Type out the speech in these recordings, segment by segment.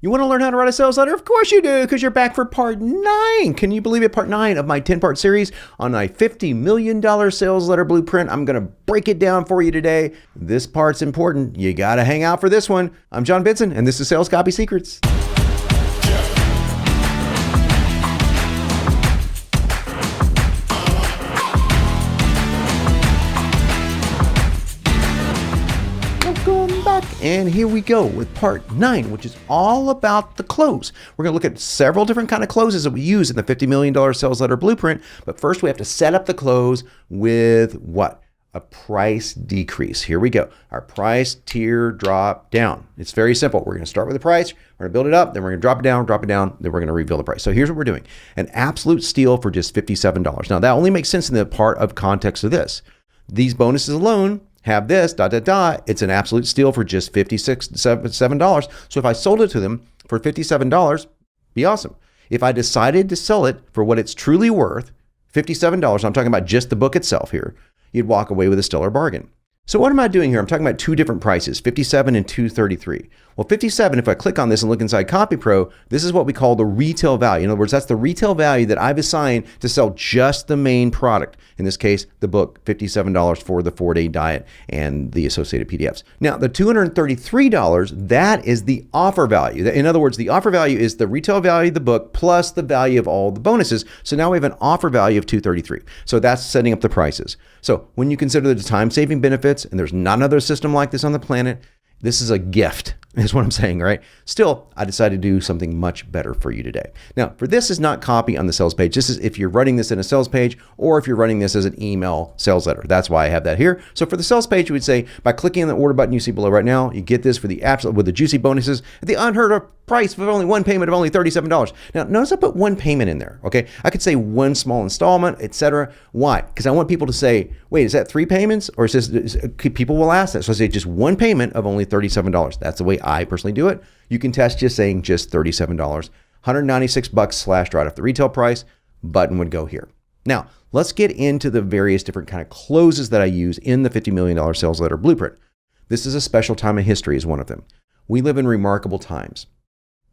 You want to learn how to write a sales letter? Of course you do, because you're back for part 9. Can you believe it? Part 9 of my 10-part series on my $50 million sales letter blueprint. I'm going to break it down for you today. This part's important. You got to hang out for this one. I'm John Benson, and this is Sales Copy Secrets. And here we go with part 9, which is all about the close. We're going to look at several different kind of closes that we use in the $50 million sales letter blueprint. But first we have to set up the close with what? A price decrease. Here we go. Our price tier drop down. It's very simple. We're going to start with the price. We're going to build it up. Then we're going to drop it down, then we're going to reveal the price. So here's what we're doing. An absolute steal for just $57. Now that only makes sense in the part of context of this. These bonuses alone have this, it's an absolute steal for just $57. So if I sold it to them for $57, be awesome. If I decided to sell it for what it's truly worth, $57, I'm talking about just the book itself here, you'd walk away with a stellar bargain. So what am I doing here? I'm talking about two different prices, $57 and $233. Well, $57, if I click on this and look inside Copy Pro, this is what we call the retail value. In other words, that's the retail value that I've assigned to sell just the main product. In this case, the book, $57 for the 4-day diet and the associated PDFs. Now, the $233, that is the offer value. In other words, the offer value is the retail value of the book plus the value of all the bonuses. So now we have an offer value of $233. So that's setting up the prices. So when you consider the time-saving benefits, and there's not another system like this on the planet, this is a gift, is what I'm saying, right? Still, I decided to do something much better for you today. Now, for this is not copy on the sales page. This is if you're running this in a sales page or if you're running this as an email sales letter. That's why I have that here. So for the sales page, you would say, by clicking on the order button you see below right now, you get this for the absolute, with the juicy bonuses at the unheard of price of only one payment of only $37. Now, notice I put one payment in there, okay? I could say one small installment, etc. Why? Because I want people to say, wait, is that 3 payments? Or is this, people will ask that. So I say just one payment of only $37. That's the way I personally do it. You can test just saying just $37, $196 right off the retail price. Button would go here. Now, let's get into the various different kind of closes that I use in the $50 million sales letter blueprint. This is a special time in history is one of them. We live in remarkable times.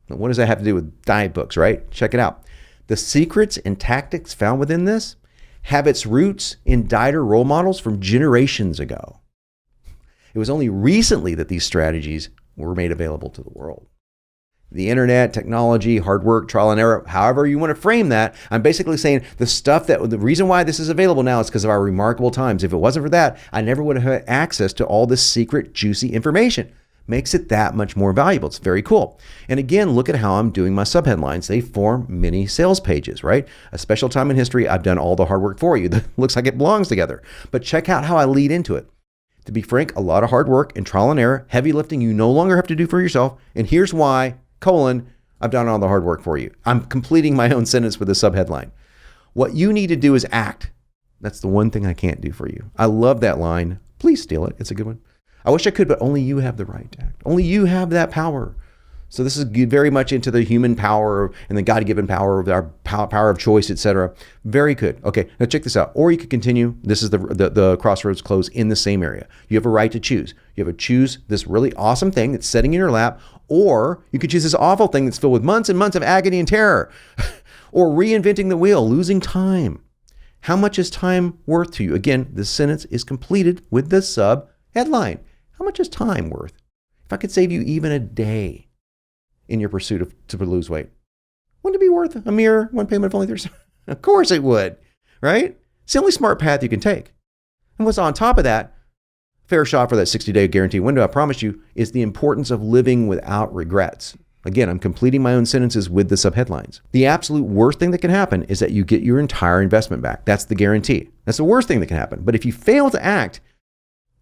Now, what does that have to do with diet books, right? Check it out. The secrets and tactics found within this have its roots in dieter role models from generations ago. It was only recently that these strategies were made available to the world. The internet, technology, hard work, trial and error, however you want to frame that, I'm basically saying the reason why this is available now is because of our remarkable times. If it wasn't for that, I never would have had access to all this secret, juicy information. Makes it that much more valuable. It's very cool. And again, look at how I'm doing my subheadlines. They form mini sales pages, right? A special time in history, I've done all the hard work for you. That looks like it belongs together. But check out how I lead into it. To be frank, a lot of hard work and trial and error, heavy lifting you no longer have to do for yourself. And here's why, I've done all the hard work for you. I'm completing my own sentence with a subheadline. What you need to do is act. That's the one thing I can't do for you. I love that line. Please steal it. It's a good one. I wish I could, but only you have the right to act. Only you have that power. So this is very much into the human power and the God-given power of our power of choice, etc. Very good. Okay, now check this out. Or you could continue. This is the Crossroads close in the same area. You have a right to choose. You have to choose this really awesome thing that's sitting in your lap, or you could choose this awful thing that's filled with months and months of agony and terror, or reinventing the wheel, losing time. How much is time worth to you? Again, this sentence is completed with the sub-headline. How much is time worth? If I could save you even a day in your pursuit to lose weight, wouldn't it be worth a mere one payment of only $37? Of course it would, right? It's the only smart path you can take. And what's on top of that, fair shot for that 60-day guarantee window, I promise you, is the importance of living without regrets. Again, I'm completing my own sentences with the subheadlines. The absolute worst thing that can happen is that you get your entire investment back. That's the guarantee. That's the worst thing that can happen. But if you fail to act,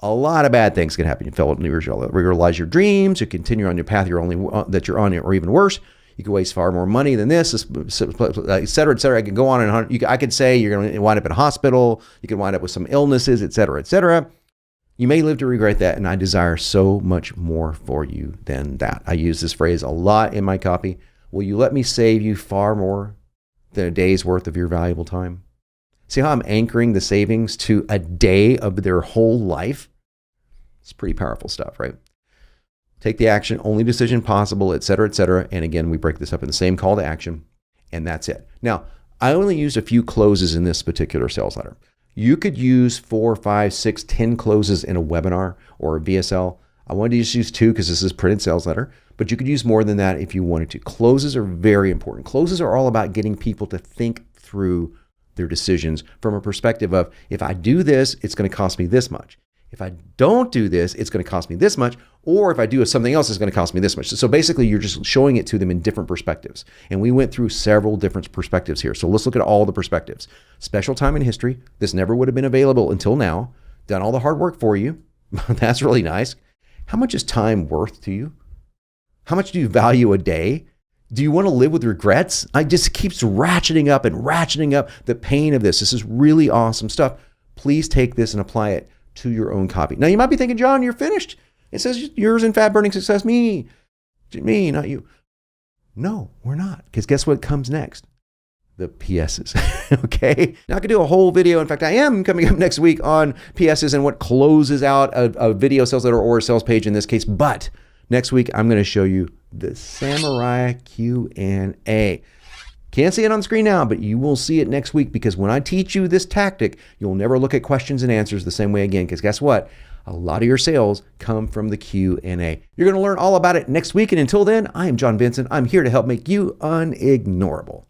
a lot of bad things can happen. You fail to realize your dreams, you continue on your path that you're on, or even worse, you could waste far more money than this, et cetera, et cetera. I could go on and on. I could say you're going to wind up in a hospital, you could wind up with some illnesses, et cetera, et cetera. You may live to regret that, and I desire so much more for you than that. I use this phrase a lot in my copy. Will you let me save you far more than a day's worth of your valuable time? See how I'm anchoring the savings to a day of their whole life? It's pretty powerful stuff, right? take the action, only decision possible, et cetera, et cetera. And again, we break this up in the same call to action, and that's it. Now, I only used a few closes in this particular sales letter. You could use 4, 5, 6, 10 closes in a webinar or a VSL. I wanted to just use 2 because this is printed sales letter, but you could use more than that if you wanted to. Closes are very important. Closes are all about getting people to think through their decisions from a perspective of, if I do this, it's going to cost me this much. If I don't do this, it's going to cost me this much. Or if I do something else, it's going to cost me this much. So basically, you're just showing it to them in different perspectives. And we went through several different perspectives here. So let's look at all the perspectives. Special time in history. This never would have been available until now. Done all the hard work for you. That's really nice. How much is time worth to you? How much do you value a day? Do you want to live with regrets? I just keeps ratcheting up the pain of this. This is really awesome stuff. Please take this and apply it to your own copy. Now you might be thinking, John, you're finished. It says yours in Fat Burning Success, me, not you. No, we're not. Because guess what comes next? The PSs, okay? Now I could do a whole video. In fact, I am coming up next week on PSs and what closes out a video sales letter or a sales page in this case. But next week, I'm going to show you the Samurai Q&A. Can't see it on screen now, but you will see it next week, because when I teach you this tactic, you'll never look at questions and answers the same way again, because guess what? A lot of your sales come from the Q&A. You're going to learn all about it next week, and until then, I am John Benson. I'm here to help make you unignorable.